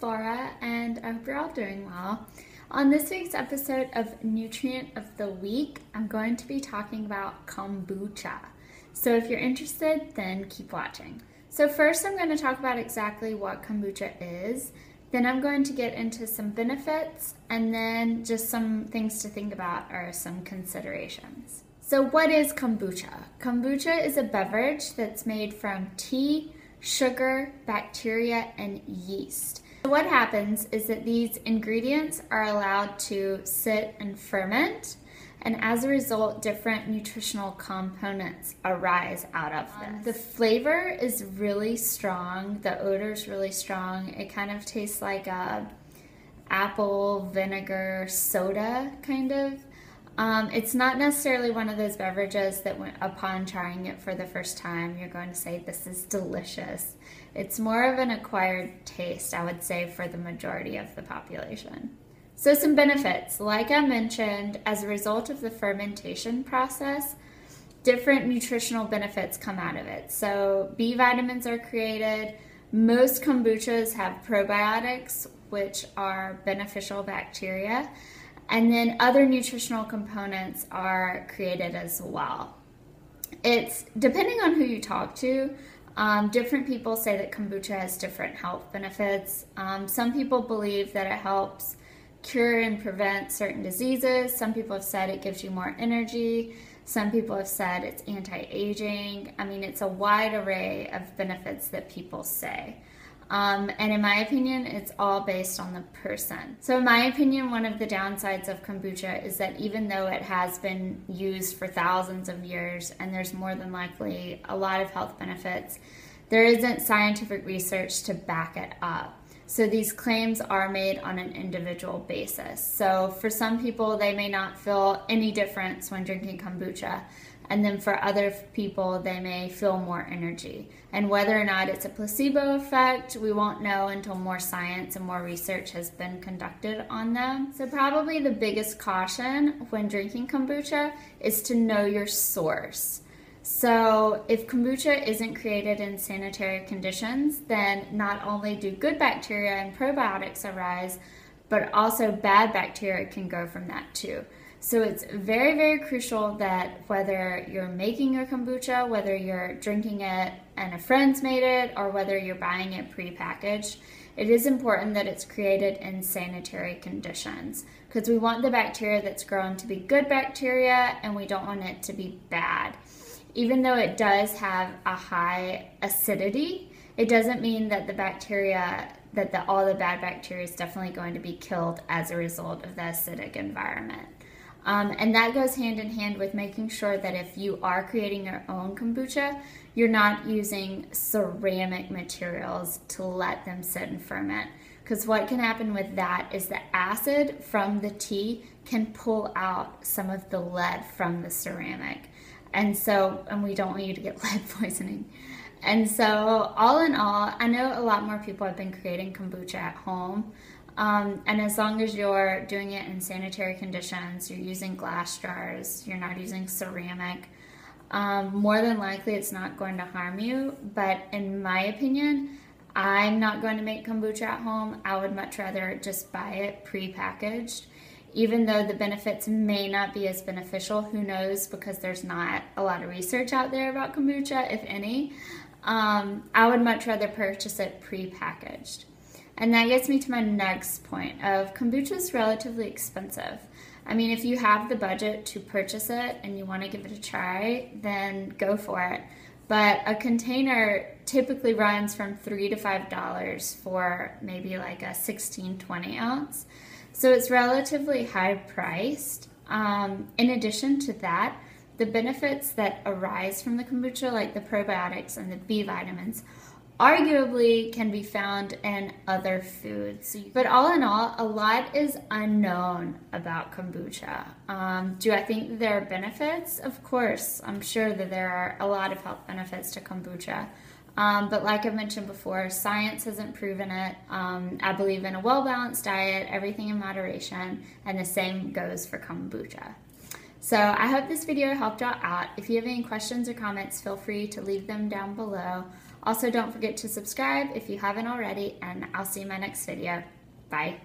is Laura, and I hope you're all doing well. On this week's episode of Nutrient of the Week, I'm going to be talking about kombucha. So if you're interested, then keep watching. So first I'm going to talk about exactly what kombucha is, then I'm going to get into some benefits, and then just some things to think about or some considerations. So what is kombucha? Kombucha is a beverage that's made from tea, sugar, bacteria, and yeast. So what happens is that these ingredients are allowed to sit and ferment, and as a result, different nutritional components arise out of this. The flavor is really strong, the odor is really strong. It kind of tastes like a apple vinegar soda, kind of. It's not necessarily one of those beverages that upon trying it for the first time, you're going to say, this is delicious. It's more of an acquired taste, I would say, for the majority of the population. So some benefits. Like I mentioned, as a result of the fermentation process, different nutritional benefits come out of it. So B vitamins are created. Most kombuchas have probiotics, which are beneficial bacteria. And then other nutritional components are created as well. It's depending on who you talk to. Different people say that kombucha has different health benefits. Some people believe that it helps cure and prevent certain diseases. Some people have said it gives you more energy. Some people have said it's anti-aging. I mean, it's a wide array of benefits that people say. And in my opinion, it's all based on the person. So in my opinion, one of the downsides of kombucha is that even though it has been used for thousands of years and there's more than likely a lot of health benefits, there isn't scientific research to back it up. So these claims are made on an individual basis. So for some people, they may not feel any difference when drinking kombucha. And then for other people, they may feel more energy. And whether or not it's a placebo effect, we won't know until more science and more research has been conducted on them. So probably the biggest caution when drinking kombucha is to know your source. So if kombucha isn't created in sanitary conditions, then not only do good bacteria and probiotics arise, but also bad bacteria can go from that too. So it's very, very crucial that whether you're making your kombucha, whether you're drinking it and a friend's made it, or whether you're buying it prepackaged, it is important that it's created in sanitary conditions, because we want the bacteria that's grown to be good bacteria and we don't want it to be bad. Even though it does have a high acidity, it doesn't mean that the bacteria, all the bad bacteria is definitely going to be killed as a result of the acidic environment. And that goes hand in hand with making sure that if you are creating your own kombucha, you're not using ceramic materials to let them sit and ferment. Because what can happen with that is the acid from the tea can pull out some of the lead from the ceramic. And we don't want you to get lead poisoning. And so all in all, I know a lot more people have been creating kombucha at home. And as long as you're doing it in sanitary conditions, you're using glass jars, you're not using ceramic, more than likely it's not going to harm you. But in my opinion, I'm not going to make kombucha at home. I would much rather just buy it prepackaged. Even though the benefits may not be as beneficial, who knows, because there's not a lot of research out there about kombucha, if any. I would much rather purchase it prepackaged. And that gets me to my next point of kombucha is relatively expensive. I mean, if you have the budget to purchase it and you want to give it a try, then go for it. But a container typically runs from $3 to $5 for maybe like a 16-20 ounce. So it's relatively high priced. In addition to that, the benefits that arise from the kombucha, like the probiotics and the B vitamins, arguably can be found in other foods. But all in all, a lot is unknown about kombucha. Do I think there are benefits? Of course, I'm sure that there are a lot of health benefits to kombucha. But like I mentioned before, science hasn't proven it. I believe in a well-balanced diet, everything in moderation, and the same goes for kombucha. So I hope this video helped y'all out. If you have any questions or comments, feel free to leave them down below. Also, don't forget to subscribe if you haven't already, and I'll see you in my next video. Bye.